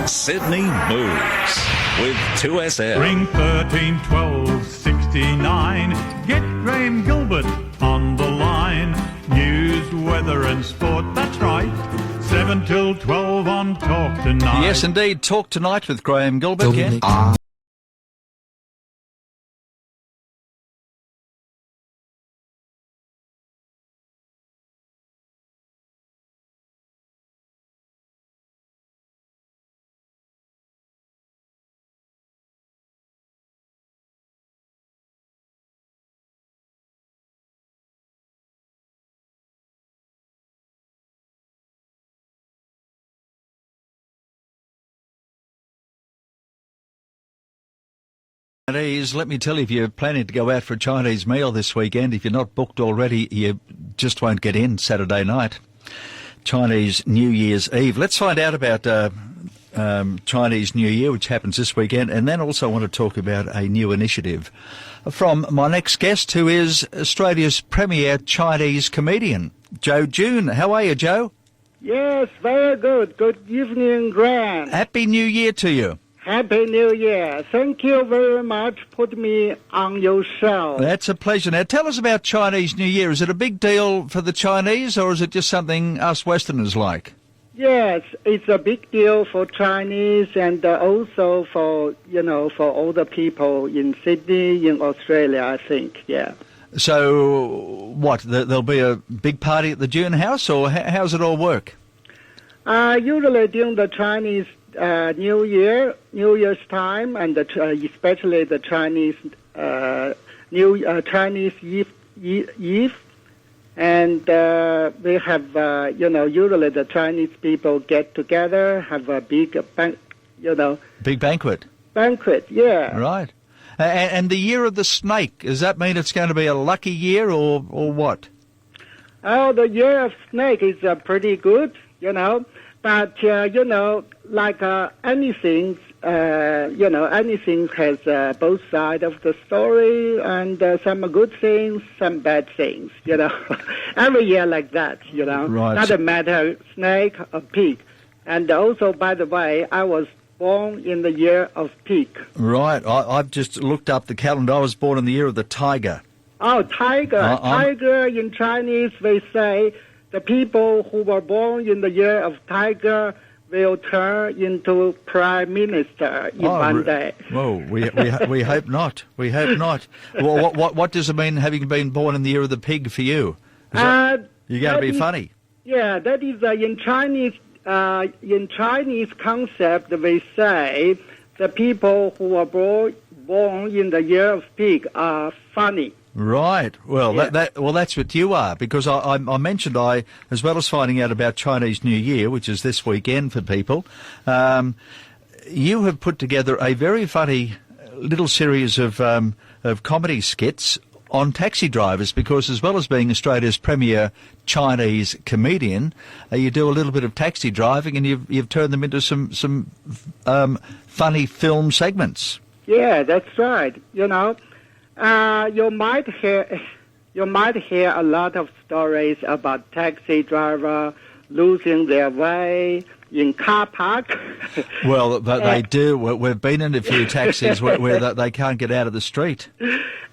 Sydney Moves with 2SM. Ring 13 12 69. Get Graham Gilbert on the line. News, weather and sport, that's right. 7 till 12 on Talk Tonight. Yes, indeed. Talk Tonight with Graham Gilbert. Ken. Let me tell you, if you're planning to go out for a Chinese meal this weekend, if you're not booked already, you just won't get in Saturday night. Chinese New Year's Eve. Let's find out about Chinese New Year, which happens this weekend, and then also want to talk about a new initiative from my next guest, who is Australia's premier Chinese comedian, Joe June. How are you, Joe? Yes, very good. Good evening, Graham. Happy New Year to you. Happy New Year. Thank you very much. Put me on your show. That's a pleasure. Now, tell us about Chinese New Year. Is it a big deal for the Chinese, or is it just something us Westerners like? Yes, it's a big deal for Chinese and also for, for older people in Sydney, in Australia, I think, yeah. So, what, there'll be a big party at the June House, or how's it all work? Usually during the Chinese New Year's time, and especially the Chinese Chinese Eve, and we have usually the Chinese people get together, have a big big banquet. Banquet, yeah. Right. And the year of the snake, does that mean it's going to be a lucky year, or what? Oh, the year of snake is pretty good, but like anything, anything has both sides of the story, and some good things, some bad things, Every year like that, Right. Doesn't matter, snake or pig. And also, by the way, I was born in the year of pig. Right. I've just looked up the calendar. I was born in the year of the tiger. Oh, tiger. Tiger in Chinese, they say the people who were born in the year of tiger will turn into prime minister in one day. Whoa, we hope not. We hope not. Well, what does it mean, having been born in the year of the pig, for you? You're going to be funny. Yeah, that is in Chinese. In Chinese concept, they say the people who are born in the year of pig are funny. Right. Well, yeah. That's what you are, because I mentioned, as well as finding out about Chinese New Year, which is this weekend for people, you have put together a very funny little series of comedy skits on taxi drivers, because as well as being Australia's premier Chinese comedian, you do a little bit of taxi driving, and you've turned them into some funny film segments. Yeah, that's right. You might hear a lot of stories about taxi driver losing their way in car park. Well, they do. We've been in a few taxis where they can't get out of the street.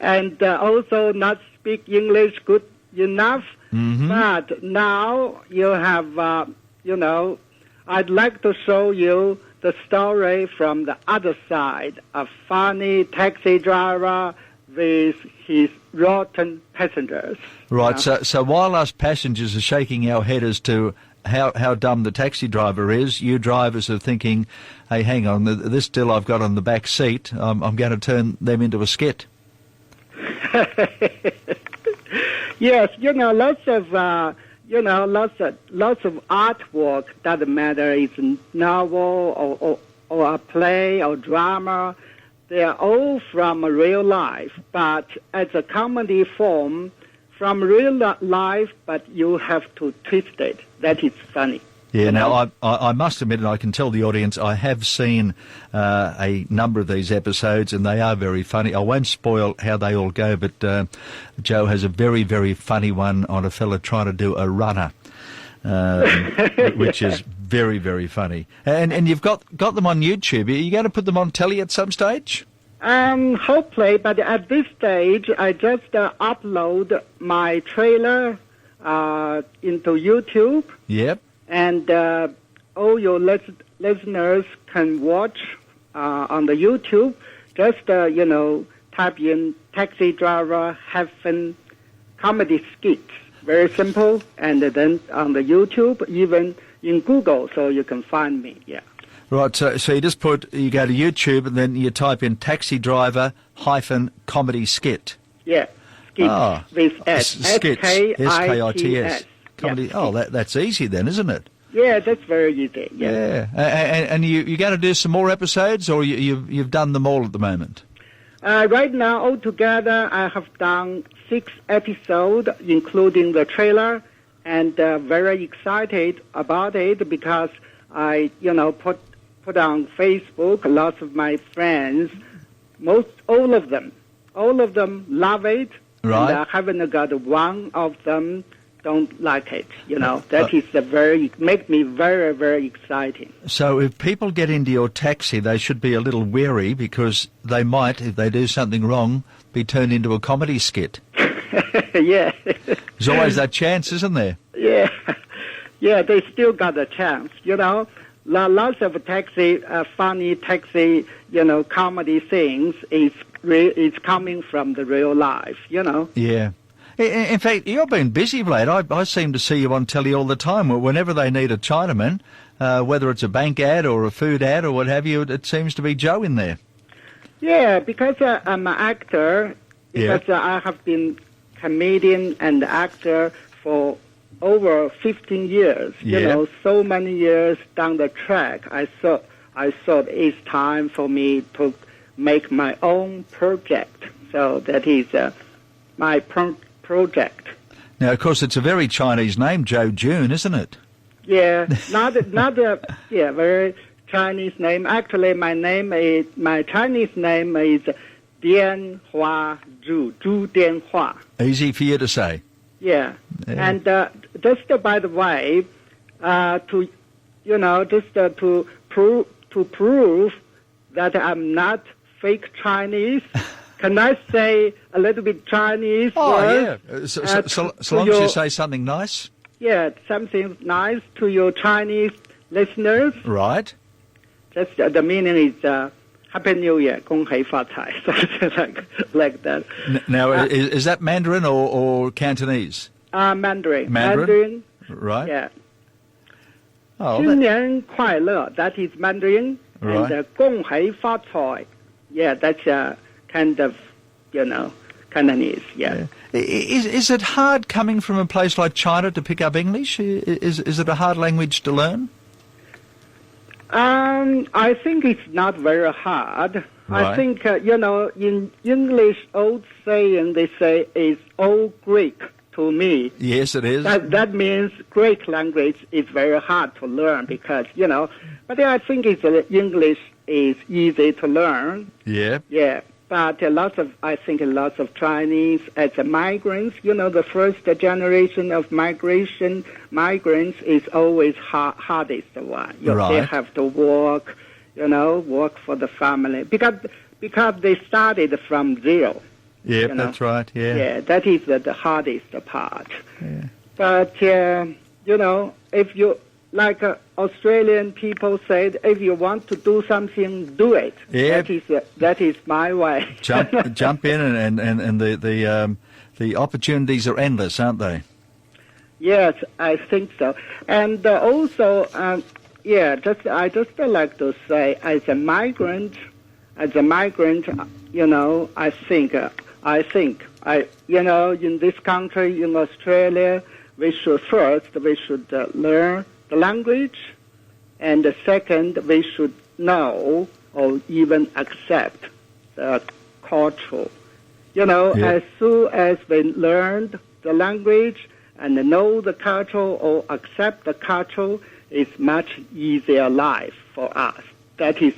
And also not speak English good enough. Mm-hmm. But now you have, I'd like to show you the story from the other side. A funny taxi driver with his rotten passengers. Right, so while us passengers are shaking our head as to how dumb the taxi driver is, you drivers are thinking, hey, hang on, this still I've got on the back seat, I'm going to turn them into a skit. Yes, lots of artwork. Doesn't matter, it's a novel or a play or drama. They are all from real life, but as a comedy form, from real life, but you have to twist it. That is funny. Yeah, now I must admit, and I can tell the audience, I have seen a number of these episodes, and they are very funny. I won't spoil how they all go, but Joe has a very, very funny one on a fella trying to do a runner, which is Very, very funny. And you've got them on YouTube. Are you going to put them on telly at some stage? Hopefully, but at this stage, I just upload my trailer into YouTube. Yep. And all your listeners can watch on the YouTube. Just, type in taxi driver having comedy skits. Very simple. And then on the YouTube, even in Google, so you can find me, yeah. Right, so you just you go to YouTube and then you type in taxi driver -comedy skit. Yeah, skits with S. Skits, S-K-I-T-S. Comedy. Yeah. Oh, that's easy then, isn't it? Yeah, that's very easy, yeah. And you're going to do some more episodes, or you've done them all at the moment? Right now, altogether, I have done 6 episodes, including the trailer, and very excited about it because I, put on Facebook. Lots of my friends, all of them love it. Right. And I haven't got one of them don't like it. That is make me very, very exciting. So if people get into your taxi, they should be a little wary because they might, if they do something wrong, be turned into a comedy skit. Yeah. There's always that chance, isn't there? Yeah. Yeah, they still got a chance, Lots of funny taxi, comedy things is coming from the real life, Yeah. In fact, you've been busy of late. I seem to see you on telly all the time. Whenever they need a Chinaman, whether it's a bank ad or a food ad or what have you, it seems to be Joe in there. Yeah, because I'm an actor, because I have been comedian and actor for over 15 years. So many years down the track, I thought it's time for me to make my own project. So that is my project. Now, of course, it's a very Chinese name, Joe June, isn't it? Yeah, not a very Chinese name. Actually, my Chinese name is Dian Hua Zhu, Zhu Dian Hua. Easy for you to say. Yeah. And just by the way, to prove that I'm not fake Chinese. Can I say a little bit Chinese? Yeah. So long as you say something nice. Yeah, something nice to your Chinese listeners. Right. Just the meaning is Happy New Year, 恭喜发财, something like that. Now, is that Mandarin or Cantonese? Mandarin. Mandarin? Right. Yeah. Oh, 新年快乐, that is Mandarin. Right. And 恭喜发财, yeah, that's kind of, Cantonese, yeah. Is it hard coming from a place like China to pick up English? Is it a hard language to learn? I think it's not very hard. Right. I think, in English, old saying, they say, it's all Greek to me. Yes, it is. That means Greek language is very hard to learn because, but I think English is easy to learn. Yeah. Yeah. But lots of Chinese as migrants, the first generation of migrants is always hardest one. Right. They have to work for the family because they started from zero. Yeah, that's right. Yeah. Yeah, that is the hardest part. Yeah. But if you like Australian people said, if you want to do something, do it. Yeah. That is my way. Jump in, and the opportunities are endless, aren't they? Yes, I think so. And also, I just like to say, as a migrant, I think, in this country, in Australia, we should learn the language, and second, we should know or even accept the culture. As soon as we learn the language and know the culture or accept the culture, it's much easier life for us. That is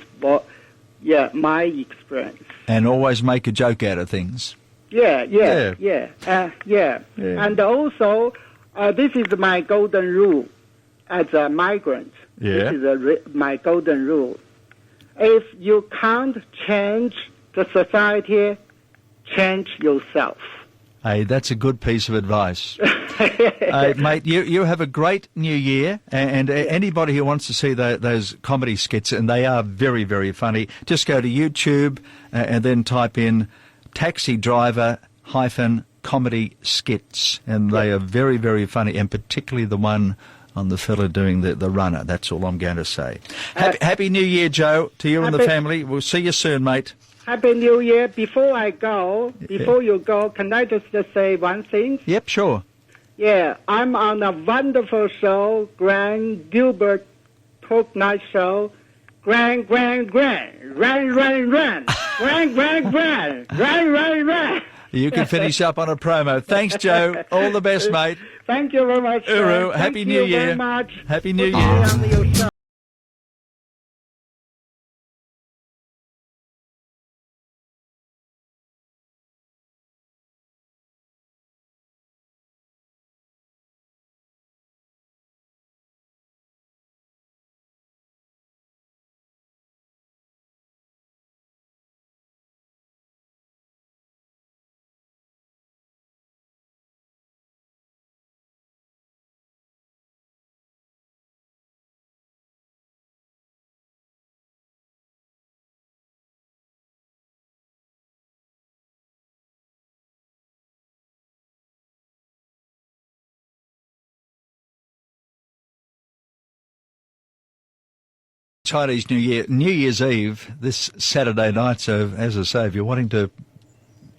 my experience. And always make a joke out of things. Yeah. And also, this is my golden rule as a migrant. Yeah. This is my golden rule. If you can't change the society, change yourself. Hey, that's a good piece of advice. Mate, you have a great new year, and anybody who wants to see those comedy skits, and they are very, very funny, just go to YouTube and then type in taxi driver -comedy skits, and they are very, very funny, and particularly the one on the fella doing the runner. That's all I'm going to say. Happy New Year, Joe, to you and the family. We'll see you soon, mate. Happy New Year. Before you go, can I just say one thing? Yep, sure. Yeah, I'm on a wonderful show, Grand Gilbert Talk Night Show. Grand, run, grand, run. You can finish up on a promo. Thanks, Joe. All the best, mate. Thank you very much. Uru, Happy New Year. Very much. Happy New Good to Year. be on your show. Chinese New Year, New Year's Eve, this Saturday night. So, as I say, if you're wanting to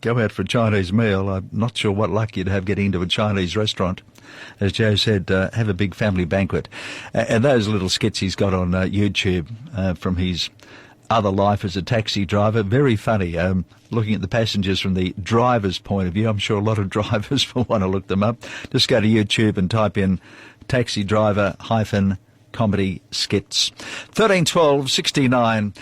go out for a Chinese meal, I'm not sure what luck you'd have getting into a Chinese restaurant. As Joe said, have a big family banquet. And those little skits he's got on YouTube from his other life as a taxi driver, very funny. Looking at the passengers from the driver's point of view, I'm sure a lot of drivers will want to look them up. Just go to YouTube and type in taxi driver -comedy skits. 13 12 69.